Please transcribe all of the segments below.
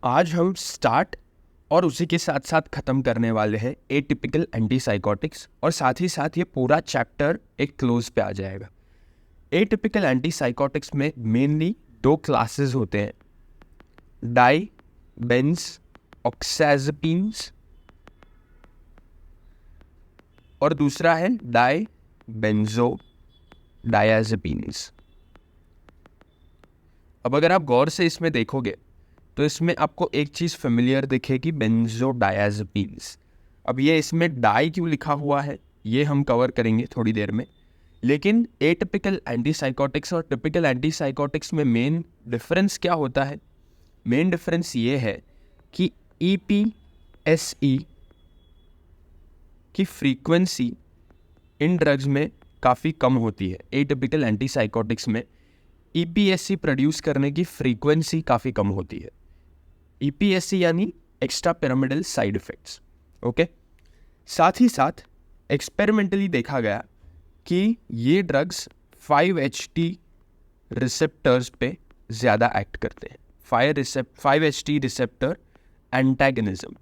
आज हम स्टार्ट और उसी के साथ साथ ख़त्म करने वाले हैं एटिपिकल एंटीसाइकोटिक्स, और साथ ही साथ ये पूरा चैप्टर एक क्लोज पे आ जाएगा। एटिपिकल एंटीसाइकोटिक्स में मेनली दो क्लासेस होते हैं, डाई बेंज ऑक्साज़ेपिन्स और दूसरा है डाई बेंजो डायज़ेपिन्स। अब अगर आप गौर से इसमें देखोगे तो इसमें आपको एक चीज़ फेमिलियर दिखेगी, बेंजोडायज़ेपिन्स। अब ये इसमें डाई क्यों लिखा हुआ है ये हम कवर करेंगे थोड़ी देर में। लेकिन एटिपिकल एंटीसाइकोटिक्स और टिपिकल एंटीसाइकोटिक्स में मेन डिफरेंस क्या होता है? मेन डिफरेंस ये है कि EPSE की फ्रीक्वेंसी इन ड्रग्स में काफ़ी कम होती है। एटिपिकल एंटीसाइकोटिक्स में EPSE प्रोड्यूस करने की फ्रीक्वेंसी काफ़ी कम होती है। EPSE यानी extra pyramidal side effects. Okay, साथ ही साथ एक्सपेरिमेंटली देखा गया कि ये ड्रग्स 5-HT रिसेप्टर्स पे ज़्यादा एक्ट करते हैं। 5-HT रिसेप्टर एंटागनिज्म,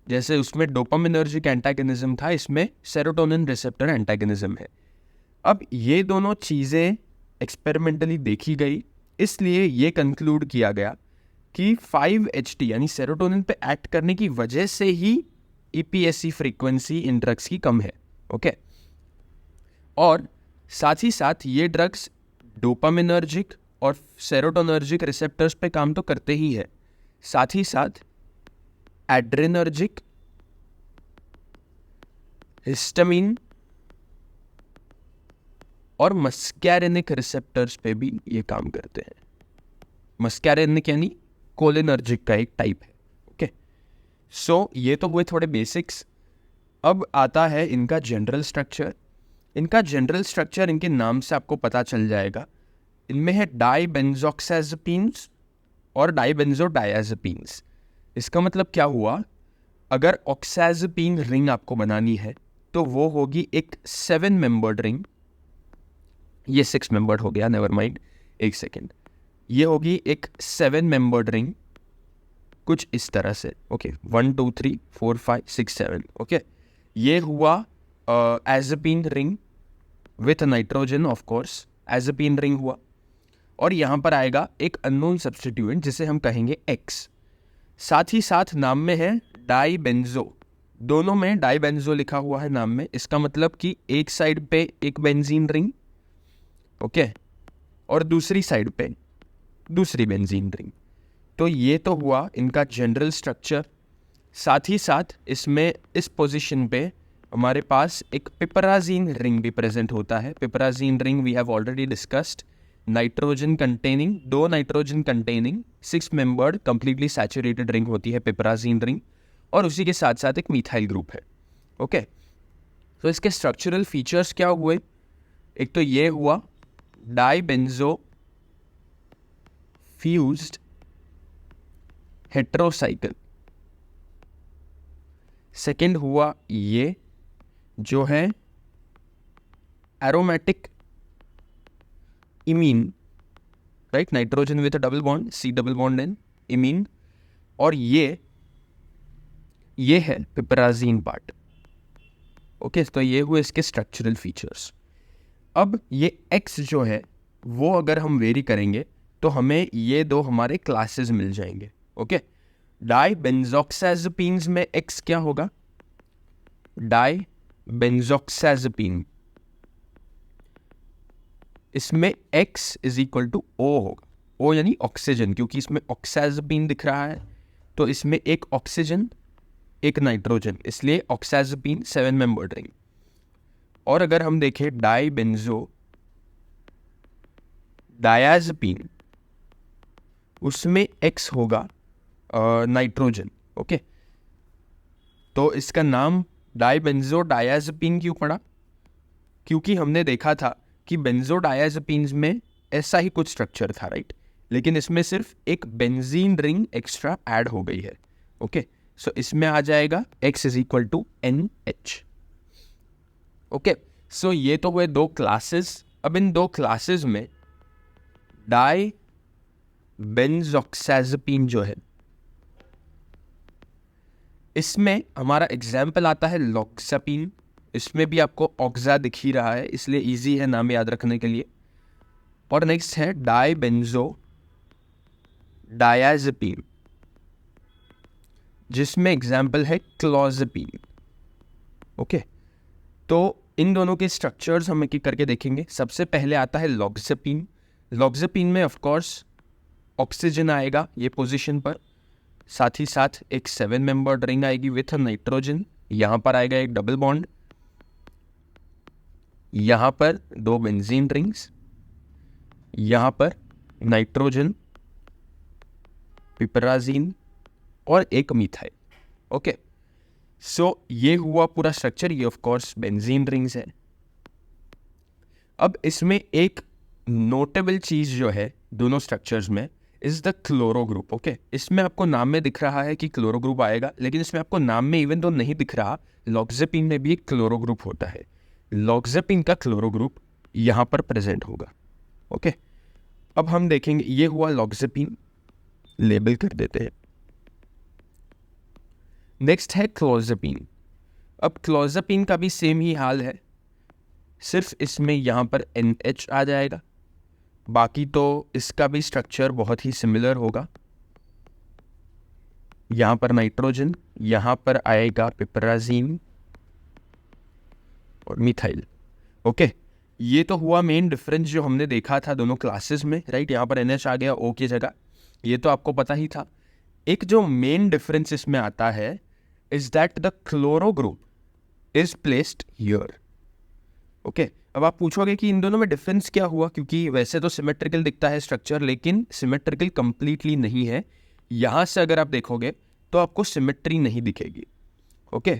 जैसे उसमें डोपामिनर्जिक एंटागनिज्म था, इसमें सेरोटोनिन रिसेप्टर एंटागनिज्म है। अब ये दोनों चीज़ें एक्सपेरिमेंटली देखी गई, इसलिए ये कंक्लूड किया गया कि 5-HT यानी सेरोटोनिन पे एक्ट करने की वजह से ही EPSE फ्रीक्वेंसी इन ड्रग्स की कम है। ओके, और साथ ही साथ ये ड्रग्स डोपामिनर्जिक और सेरोटोनर्जिक रिसेप्टर्स पे काम तो करते ही है, साथ ही साथ एड्रेनर्जिक, हिस्टामिन और मस्कैरेनिक रिसेप्टर्स पे भी ये काम करते हैं। मस्कैरेनिक यानी कोलिनर्जिक का एक टाइप है। ओके, सो ये तो हुए थोड़े बेसिक्स। अब आता है इनका जनरल स्ट्रक्चर। इनका जनरल स्ट्रक्चर इनके नाम से आपको पता चल जाएगा। इनमें है डाईबेंजोक्साज़ेपिन्स और डाईबेंजोडायज़ेपिन्स। इसका मतलब क्या हुआ? अगर ऑक्साज़ेपिन रिंग आपको बनानी है तो वो होगी एक 7 मेंबर्ड रिंग। ये 6 मेंबर्ड हो गया, नेवर माइंड, एक सेकेंड। ये होगी एक 7 मेंबर्ड रिंग कुछ इस तरह से। ओके, 1 2 3 4 5 6 7। ओके, ये हुआ azepine ring with nitrogen, of course azepine ring हुआ। और यहाँ पर आएगा एक अननोन सब्स्टिट्यूएंट जिसे हम कहेंगे X। साथ ही साथ नाम में है डाईबेंजो, दोनों में डाईबेंजो लिखा हुआ है नाम में। इसका मतलब कि एक साइड पे एक बेंजीन रिंग, ओके, और दूसरी साइड पे दूसरी बेंजीन रिंग। तो ये तो हुआ इनका जनरल स्ट्रक्चर। साथ ही साथ इसमें इस पोजीशन पे हमारे पास एक पिपराजीन रिंग भी प्रेजेंट होता है। Piperazine ring we have already discussed, nitrogen containing, 2 nitrogen containing 6 membered completely saturated ring होती है पिपराजीन रिंग, और उसी के साथ साथ एक मिथाइल ग्रुप है। ओके, तो इसके स्ट्रक्चरल फीचर्स क्या हुए? एक तो ये हुआ डाईबेंजो फ्यूज्ड हेट्रोसाइकिल। सेकेंड हुआ ये जो है aromatic imine, right, nitrogen with double bond, C double bond N, imine. और ये है पिपराजीन पार्ट। ओके, तो ये हुए इसके स्ट्रक्चरल फीचर्स। अब ये X जो है वो अगर हम वेरी करेंगे तो हमें ये दो हमारे क्लासेस मिल जाएंगे। ओके, डाईबेंजोक्साज़ेपिन्स में X क्या होगा? डाईबेंजोक्साज़ेपिन, इसमें X is equal to O होगा। O यानी ऑक्सीजन, क्योंकि इसमें ऑक्साज़ेपिन दिख रहा है तो इसमें एक ऑक्सीजन एक नाइट्रोजन, इसलिए ऑक्साज़ेपिन 7 मेंबर्ड रिंग। और अगर हम देखें डाईबेंजो डायज़ेपिन, उसमें X होगा नाइट्रोजन। ओके, तो इसका नाम डाईबेंजो डायज़ेपिन क्यों पड़ा? क्योंकि हमने देखा था कि बेंजोडायज़ेपिन्स में ऐसा ही कुछ स्ट्रक्चर था, राइट, लेकिन इसमें सिर्फ एक बेंजीन रिंग एक्स्ट्रा ऐड हो गई है। ओके, सो इसमें आ जाएगा X is equal to NH। Okay, so ये तो हुए दो क्लासेस। अब इन दो क्लासेस में बेंजोक्साज़ेपिन जो है, इसमें हमारा एग्जाम्पल आता है लॉक्सापिन। इसमें भी आपको ऑक्सा दिख ही रहा है, इसलिए इजी है नाम याद रखने के लिए। और नेक्स्ट है डाइबेंजो डायाजेपिन, जिसमें एग्जाम्पल है क्लोज़ेपिन। ओके, तो इन दोनों के स्ट्रक्चर्स हम एक एक करके देखेंगे। सबसे पहले आता है लॉक्सापिन। लॉक्सापिन में ऑफ कोर्स ऑक्सीजन आएगा ये पोजीशन पर, साथ ही साथ एक 7 मेंबर्ड रिंग आएगी विथ नाइट्रोजन। यहाँ पर आएगा एक डबल बॉन्ड, यहाँ पर 2 बेंजीन रिंग्स, यहाँ पर नाइट्रोजन, पिपराजीन और एक मिथाइल। ओके, सो ये हुआ पूरा स्ट्रक्चर। ये ऑफ कोर्स बेंजीन रिंग्स है। अब इसमें एक नोटेबल चीज जो है दोनों स्ट्रक्चर्स में is the chloro group. Okay, इसमें आपको नाम में दिख रहा है कि क्लोरो ग्रुप आएगा, लेकिन इसमें आपको नाम में इवन तो नहीं दिख रहा, लॉक्सापिन में भी एक क्लोरो ग्रुप होता है। लॉक्सापिन का क्लोरो ग्रुप यहाँ पर प्रेजेंट होगा। ओके, अब हम देखेंगे, ये हुआ लॉक्सापिन, लेबल कर देते हैं। नेक्स्ट है क्लोज़ेपिन। अब क्लोज़ेपिन का भी सेम ही हाल है, सिर्फ इसमें यहाँ पर NH आ जाएगा, बाकी तो इसका भी स्ट्रक्चर बहुत ही सिमिलर होगा। यहाँ पर नाइट्रोजन, यहाँ पर आएगा पिपराजीन और मिथाइल। ओके, ये तो हुआ मेन डिफरेंस जो हमने देखा था दोनों क्लासेस में, राइट। यहाँ पर NH आ गया O की जगह, ये तो आपको पता ही था। एक जो मेन डिफरेंस इसमें आता है is that the chloro group is placed here. Okay, अब आप पूछोगे कि इन दोनों में डिफरेंस क्या हुआ, क्योंकि वैसे तो सिमेट्रिकल दिखता है स्ट्रक्चर, लेकिन सिमेट्रिकल कंप्लीटली नहीं है। यहाँ से अगर आप देखोगे तो आपको सिमेट्री नहीं दिखेगी। ओके,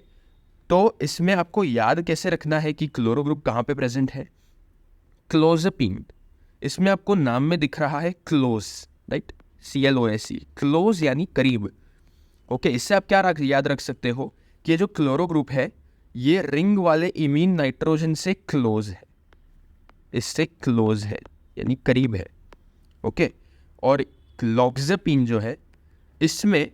तो इसमें आपको याद कैसे रखना है कि क्लोरो ग्रुप कहाँ पे प्रेजेंट है। क्लोज़ेपिन, इसमें आपको नाम में दिख रहा है क्लोज, राइट, CLOSE, क्लोज यानी करीब। ओके, इससे आप क्या याद रख सकते हो कि ये जो क्लोरो ग्रुप है ये रिंग वाले इमीन नाइट्रोजन से क्लोज है, इससे क्लोज है यानी करीब है। ओके, और क्लोक्सापिन जो है इसमें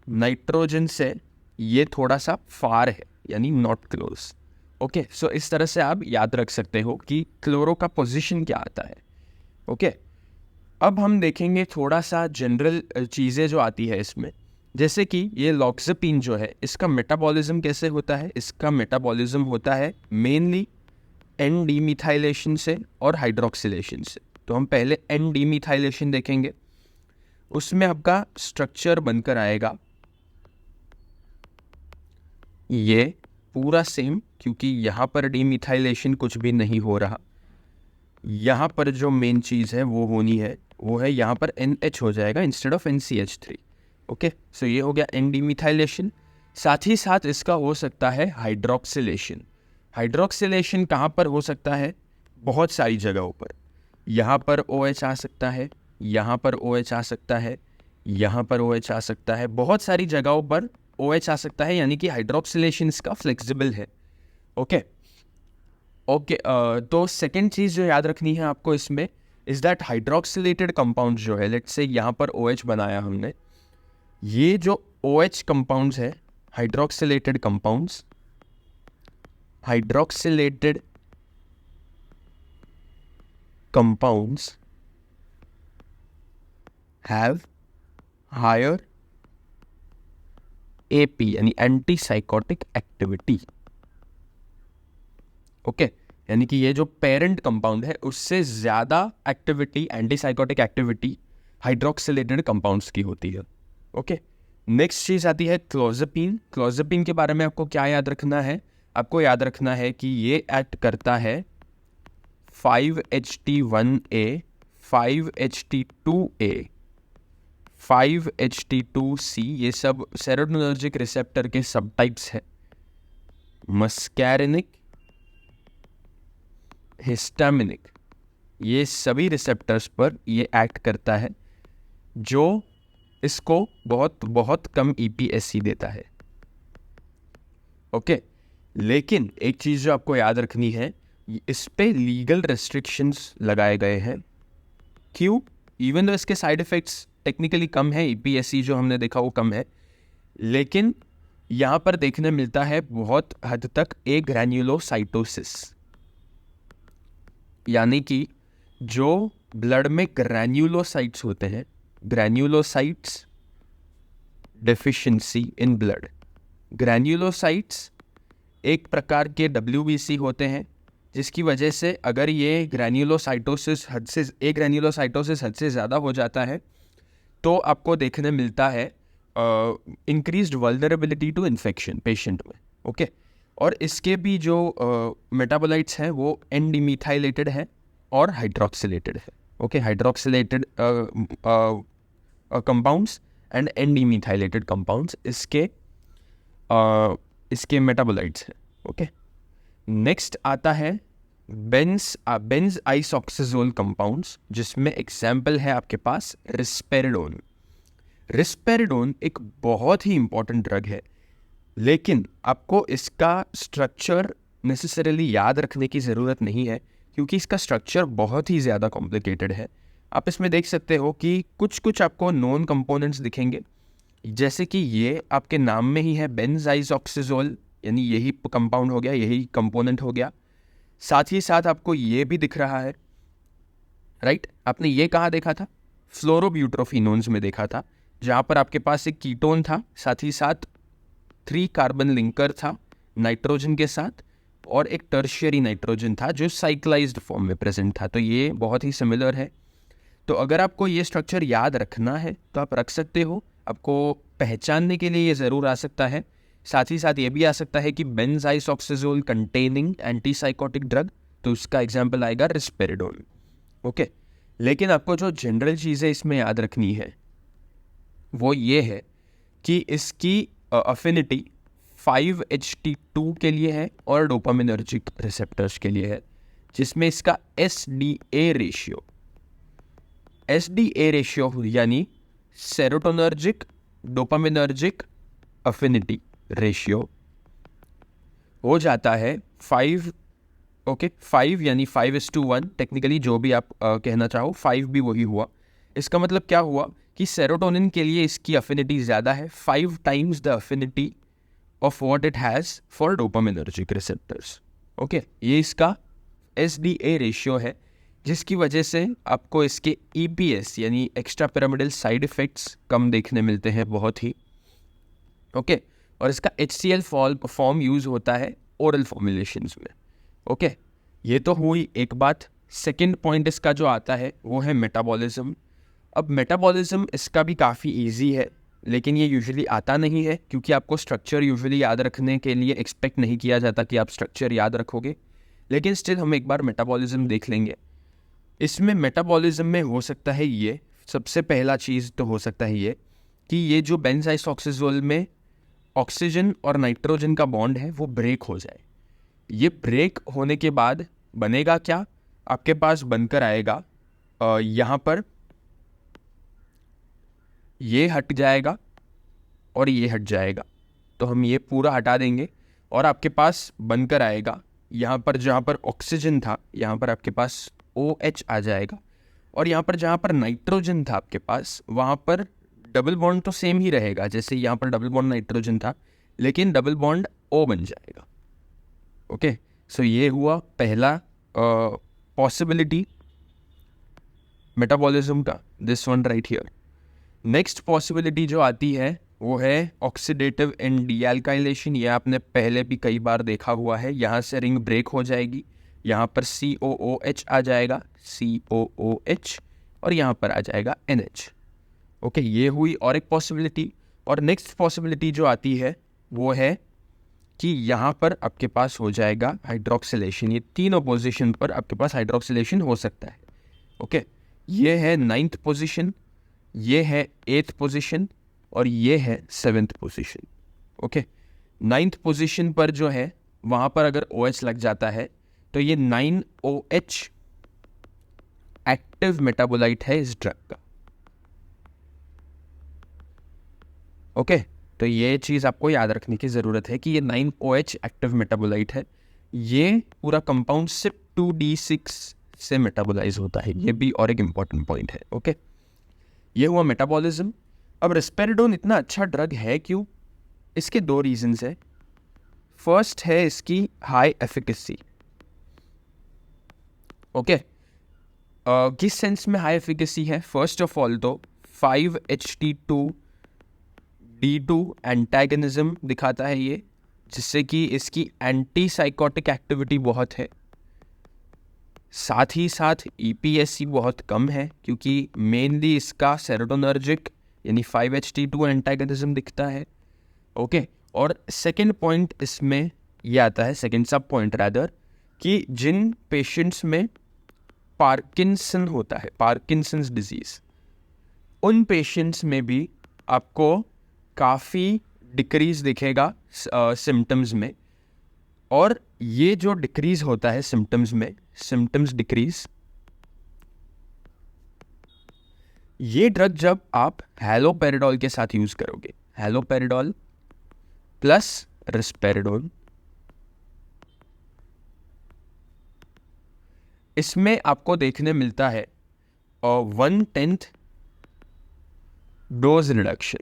नाइट्रोजन से ये थोड़ा सा फार है यानी नॉट क्लोज। ओके, सो इस तरह से आप याद रख सकते हो कि क्लोरो का पोजीशन क्या आता है। ओके, अब हम देखेंगे थोड़ा सा जनरल चीज़ें जो आती है इसमें, जैसे कि ये लॉक्सापिन जो है इसका मेटाबॉलिज्म कैसे होता है। इसका मेटाबॉलिज्म होता है मेनली एन डीमिथाइलेशन से और हाइड्रोक्सिलेशन से। तो हम पहले एन डीमिथाइलेशन देखेंगे, उसमें आपका स्ट्रक्चर बनकर आएगा ये पूरा सेम, क्योंकि यहाँ पर डीमिथाइलेशन कुछ भी नहीं हो रहा। यहाँ पर जो मेन चीज़ है वो होनी है, वो है यहाँ पर NH हो जाएगा instead of NCH3। Okay, so ये हो गया एन डीमिथाइलेशन। साथ ही साथ इसका हो सकता है हाइड्रोक्सिलेशन। हाइड्रोक्सिलेशन कहाँ पर हो सकता है, बहुत सारी जगहों पर। यहाँ पर OH आ सकता है, यहाँ पर OH आ सकता है, यहाँ पर OH आ सकता है, बहुत सारी जगहों पर OH आ सकता है, यानी कि हाइड्रोक्सिलेशन इसका फ्लेक्सिबल है। ओके, तो सेकेंड चीज़ जो याद रखनी है आपको इसमें इज़ दैट हाइड्रोक्सिलेटेड कंपाउंड जो है, लेट्स से यहाँ पर OH बनाया हमने, ये जो OH कंपाउंड्स है, hydroxylated compounds, hydroxylated compounds have higher AP यानी एंटी साइकोटिक एक्टिविटी। ओके, यानी कि ये जो पेरेंट कंपाउंड है उससे ज़्यादा activity, anti psychotic activity hydroxylated compounds की होती है। ओके, नेक्स्ट चीज़ आती है क्लोज़ेपिन। क्लोज़ेपिन के बारे में आपको क्या याद रखना है, आपको याद रखना है कि ये एक्ट करता है 5HT1A, 5HT2A, 5HT2C, ये सब सेरोटोनर्जिक रिसेप्टर के सब टाइप्स है। मस्कैरिनिक, हिस्टामिनिक, ये सभी रिसेप्टर्स पर ये एक्ट करता है, जो इसको बहुत बहुत कम EPSC देता है। ओके, लेकिन एक चीज़ जो आपको याद रखनी है, इस पे लीगल रेस्ट्रिक्शंस लगाए गए हैं। क्यों? इवन दो इसके साइड इफ़ेक्ट्स टेक्निकली कम है, EPSC जो हमने देखा वो कम है, लेकिन यहाँ पर देखने मिलता है बहुत हद तक एक ग्रैन्युलोसाइटोसिस, यानी कि जो ब्लड में ग्रैन्युलोसाइट्स होते हैं, granulocytes deficiency in blood. Granulocytes एक प्रकार के WBC होते हैं, जिसकी वजह से अगर ये ग्रैन्युलोसाइटोसिस हद से ज़्यादा हो जाता है तो आपको देखने मिलता है increased vulnerability to infection patient में। ओके, और इसके भी जो मेटाबोलाइट्स हैं वो एन-डिमिथाइलेटेड है और हाइड्रोक्सिलेटेड है। ओके, हाइड्रोक्सिलेटेड कंपाउंड्स एंड एन-डिमिथाइलेटेड कंपाउंड्स इसके मेटाबोलाइट्स हैं। ओके, नेक्स्ट आता है बेंज आइसोक्साजोल कंपाउंड्स, जिसमें एग्जाम्पल है आपके पास रिस्पेरिडोन। रिस्पेरिडोन एक बहुत ही इंपॉर्टेंट ड्रग है, लेकिन आपको इसका स्ट्रक्चर नेसेसरीली याद रखने की ज़रूरत नहीं है, क्योंकि इसका स्ट्रक्चर बहुत ही ज़्यादा कॉम्प्लिकेटेड है। आप इसमें देख सकते हो कि कुछ आपको नॉन कंपोनेंट्स दिखेंगे, जैसे कि ये आपके नाम में ही है बेंजाइसोक्साजोल, यानी यही कंपाउंड हो गया, यही कंपोनेंट हो गया। साथ ही साथ आपको ये भी दिख रहा है, राइट। आपने ये कहाँ देखा था? फ्लोरोब्यूट्रोफिनोन्स में देखा था, जहाँ पर आपके पास एक कीटोन था, साथ ही साथ 3 कार्बन लिंकर था नाइट्रोजन के साथ, और एक टर्शियरी नाइट्रोजन था जो साइक्लाइज्ड फॉर्म में प्रेजेंट था। तो ये बहुत ही सिमिलर है। तो अगर आपको ये स्ट्रक्चर याद रखना है तो आप रख सकते हो, आपको पहचानने के लिए ये ज़रूर आ सकता है। साथ ही साथ ये भी आ सकता है कि बेंजाइसोक्साजोल कंटेनिंग एंटीसाइकोटिक ड्रग, तो उसका एग्जाम्पल आएगा रिस्पेरिडोन। ओके, लेकिन आपको जो जनरल चीज़ें इसमें याद रखनी है वो ये है कि इसकी अफिनिटी 5-HT2 के लिए है और डोपामिनर्जिक रिसेप्टर्स के लिए है, जिसमें इसका SDA रेशियो यानी सेरोटोनर्जिक डोपामिनर्जिक अफिनिटी रेशियो हो जाता है 5। ओके, 5 यानी 5:1, टेक्निकली जो भी आप कहना चाहो, 5 भी वही हुआ। इसका मतलब क्या हुआ कि सेरोटोनिन के लिए इसकी अफिनिटी ज़्यादा है, 5 times the affinity of what it has for dopaminergic receptors. Okay, ये इसका SDA रेशियो है, जिसकी वजह से आपको इसके EPS यानी एक्स्ट्रा पिरामिडल साइड इफ़ेक्ट्स कम देखने मिलते हैं बहुत ही। ओके, और इसका HCl फॉर्म यूज़ होता है ओरल फॉर्मुलेशंस में। ओके, ये तो हुई एक बात। सेकंड पॉइंट इसका जो आता है वो है मेटाबॉलिज्म। अब मेटाबॉलिज्म इसका भी काफ़ी इजी है, लेकिन ये यूजुअली आता नहीं है, क्योंकि आपको स्ट्रक्चर यूजुअली याद रखने के लिए एक्सपेक्ट नहीं किया जाता कि आप स्ट्रक्चर याद रखोगे। लेकिन स्टिल हम एक बार मेटाबॉलिज्म देख लेंगे। इसमें मेटाबॉलिज्म में हो सकता है ये, सबसे पहला चीज़ तो हो सकता है ये कि ये जो बेंजाइसोक्साजोल में ऑक्सीजन और नाइट्रोजन का बॉन्ड है वो ब्रेक हो जाए। ये ब्रेक होने के बाद बनेगा क्या? आपके पास बनकर आएगा यहाँ पर ये हट जाएगा और ये हट जाएगा, तो हम ये पूरा हटा देंगे और आपके पास बनकर आएगा यहाँ पर, जहाँ पर ऑक्सीजन था यहाँ पर आपके पास OH आ जाएगा, और यहाँ पर जहाँ पर नाइट्रोजन था आपके पास, वहाँ पर डबल बॉन्ड तो सेम ही रहेगा, जैसे यहाँ पर डबल बॉन्ड नाइट्रोजन था, लेकिन डबल बॉन्ड O बन जाएगा। ओके, सो ये हुआ पहला पॉसिबिलिटी मेटाबॉलिज्म का, this one right here. Next possibility जो आती है वो है ऑक्सीडेटिव एंड डीएल्काइलेशन। ये आपने पहले भी कई बार देखा हुआ है। यहाँ से रिंग ब्रेक हो जाएगी, यहाँ पर COOH आ जाएगा, COOH, और यहाँ पर आ जाएगा NH। ओके, ये हुई और एक पॉसिबिलिटी। और नेक्स्ट पॉसिबिलिटी जो आती है वो है कि यहाँ पर आपके पास हो जाएगा हाइड्रोक्सिलेशन। ये तीनों पोजीशन पर आपके पास हाइड्रोक्सिलेशन हो सकता है। ओके, ये है 9th पोजीशन, ये है 8th पोजीशन, और ये है 7th position. Okay, 9th position पर जो है वहाँ पर अगर OH लग जाता है तो ये 9OH एक्टिव मेटाबोलाइट है इस ड्रग का। ओके, तो ये चीज़ आपको याद रखने की ज़रूरत है कि ये 9OH एक्टिव मेटाबोलाइट है। ये पूरा कंपाउंड सिर्फ 2D6 से मेटाबोलाइज होता है। ये भी और एक इम्पॉर्टेंट पॉइंट है। ओके, ये हुआ मेटाबॉलिज्म। अब रिस्पेरिडोन इतना अच्छा ड्रग है क्यों? इसके दो रीजंस है। फर्स्ट है इसकी हाई एफिकेसी। ओके, किस सेंस में हाई एफिकेसी है? फर्स्ट ऑफ ऑल तो 5-HT2D2 एंटागनिज्म दिखाता है ये, जिससे कि इसकी एंटी साइकोटिक एक्टिविटी बहुत है। साथ ही साथ EPSC बहुत कम है, क्योंकि मेनली इसका सेरोटोनर्जिक यानी 5-HT2 एंटागनिज्म दिखता है। ओके, और सेकेंड पॉइंट इसमें ये आता है, सेकेंड सब पॉइंट रादर, कि जिन पेशेंट्स में पार्किंसन होता है, पार्किंसंस डिजीज, उन पेशेंट्स में भी आपको काफ़ी डिक्रीज दिखेगा सिम्टम्स में। और ये जो डिक्रीज होता है सिम्टम्स में, सिम्टम्स डिक्रीज, ये ड्रग जब आप हैलोपेरिडोल के साथ यूज करोगे, हैलोपेरिडोल प्लस रिस्पेरिडोन, इसमें आपको देखने मिलता है 1/10 डोज रिडक्शन,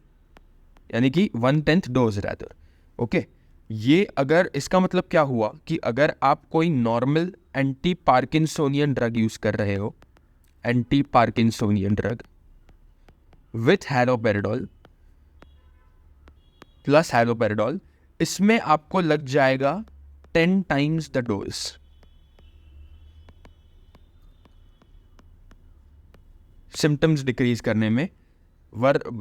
यानी कि 1/10 डोज रादर। ओके, ये अगर इसका मतलब क्या हुआ कि अगर आप कोई normal anti parkinsonian drug use कर रहे हो, anti parkinsonian drug with haloperidol plus haloperidol, इसमें आपको लग जाएगा 10 times the dose. Symptoms decrease करने में।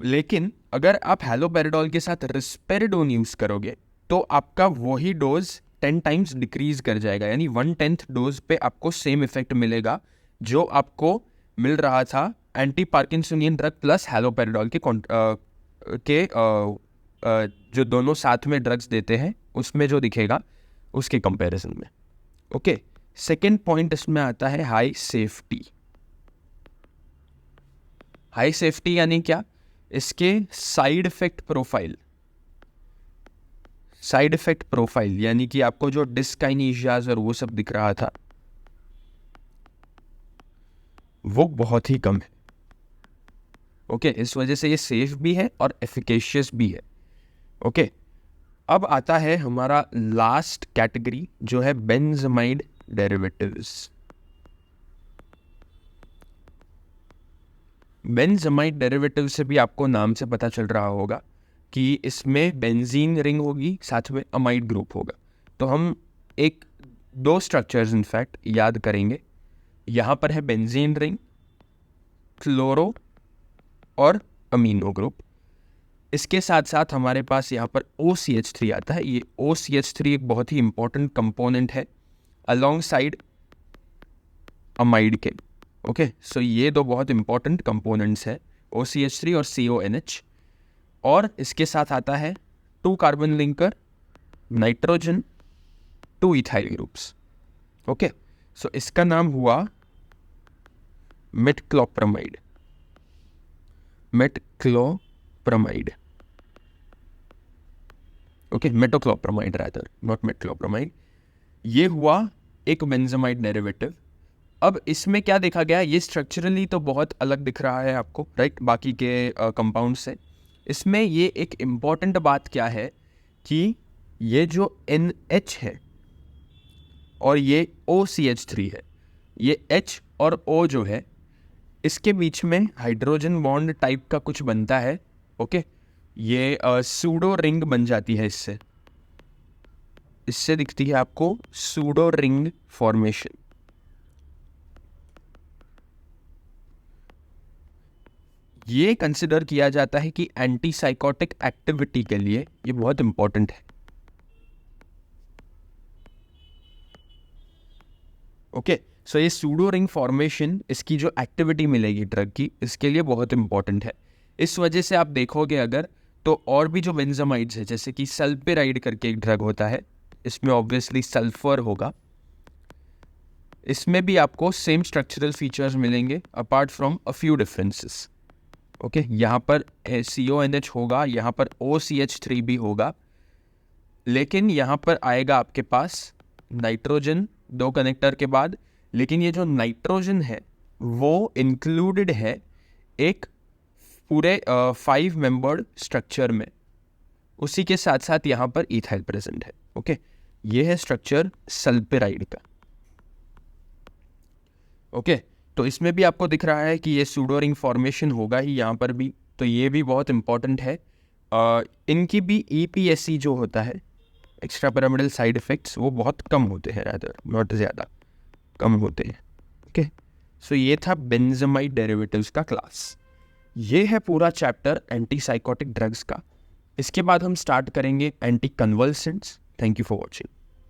लेकिन अगर आप हैलोपेरिडोल के साथ रिस्पेरिडोन यूज करोगे तो आपका वही डोज 10 टाइम्स डिक्रीज कर जाएगा, यानी 1/10 डोज पे आपको सेम इफेक्ट मिलेगा जो आपको मिल रहा था एंटी पार्किंसोनियन ड्रग प्लस हैलोपेरिडोल जो दोनों साथ में ड्रग्स देते हैं उसमें जो दिखेगा उसके कंपैरिजन में। ओके, सेकेंड पॉइंट इसमें आता है हाई सेफ्टी। हाई सेफ्टी यानी क्या? इसके side effect profile, side effect profile यानी कि आपको जो डिस्काइनेशियाज और वो सब दिख रहा था वो बहुत ही कम है। ओके, इस वजह से ये सेफ भी है और एफिकेशियस भी है। ओके, अब आता है हमारा लास्ट कैटेगरी जो है बेंजामाइड डेरिवेटिव्स। बेंजामाइड डेरिवेटिव से भी आपको नाम से पता चल रहा होगा कि इसमें बेंजीन रिंग होगी, साथ में अमाइड ग्रुप होगा। तो हम दो स्ट्रक्चर्स इनफैक्ट याद करेंगे। यहाँ पर है बेंजीन रिंग, क्लोरो और अमीनो ग्रुप। इसके साथ साथ हमारे पास यहाँ पर OCH3 आता है। ये OCH3 एक बहुत ही इंपॉर्टेंट कंपोनेंट है अलोंग साइड अमाइड के। ओके, सो ये दो बहुत इंपॉर्टेंट कंपोनेंट्स है, OCH3 और CONH। और इसके साथ आता है 2 carbon linker, nitrogen, 2 ethyl groups. Okay, so इसका नाम हुआ metoclopramide. Metoclopramide, okay, metoclopramide rather, not metoclopramide. ये हुआ एक बेंजामाइड डेरिवेटिव। अब इसमें क्या देखा गया? ये स्ट्रक्चरली तो बहुत अलग दिख रहा है आपको, राइट, बाकी के कंपाउंड से। इसमें ये एक इम्पॉर्टेंट बात क्या है कि ये जो NH है और ये OCH3 है, ये H और O जो है इसके बीच में हाइड्रोजन बॉन्ड टाइप का कुछ बनता है। ओके, ये सूडो रिंग बन जाती है इससे दिखती है आपको सूडो रिंग फॉर्मेशन। ये कंसिडर किया जाता है कि एंटी साइकोटिक एक्टिविटी के लिए ये बहुत इंपॉर्टेंट है। ओके, सो ये सूडो रिंग फॉर्मेशन, इसकी जो एक्टिविटी मिलेगी ड्रग की, इसके लिए बहुत इंपॉर्टेंट है। इस वजह से आप देखोगे अगर तो और भी जो बेंजामाइड्स है, जैसे कि सल्पेराइड करके एक ड्रग होता है, इसमें ऑब्वियसली सल्फर होगा, इसमें भी आपको सेम स्ट्रक्चरल फीचर्स मिलेंगे apart from a few differences. Okay, यहाँ पर CONH होगा, यहाँ पर OCH3 भी होगा, लेकिन यहाँ पर आएगा आपके पास नाइट्रोजन 2 कनेक्टर के बाद। लेकिन ये जो नाइट्रोजन है वो इंक्लूडेड है एक पूरे 5 मेंबर्ड स्ट्रक्चर में उसी के साथ साथ यहाँ पर इथाइल प्रेजेंट है। ओके, ये है स्ट्रक्चर सल्पेराइड का। ओके, तो इसमें भी आपको दिख रहा है कि ये सूडो रिंग फॉर्मेशन होगा ही यहाँ पर भी, तो ये भी बहुत इंपॉर्टेंट है। इनकी भी EPSC जो होता है, एक्स्ट्रा पिरामिडल साइड इफेक्ट्स, वो बहुत कम होते हैं, रादर नॉट ज़्यादा, कम होते हैं। ओके, सो ये था बेंजामाइड डेरिवेटिव्स का क्लास। ये है पूरा चैप्टर एंटी साइकोटिक ड्रग्स का। इसके बाद हम स्टार्ट करेंगे anti convulsants. Thank you for watching.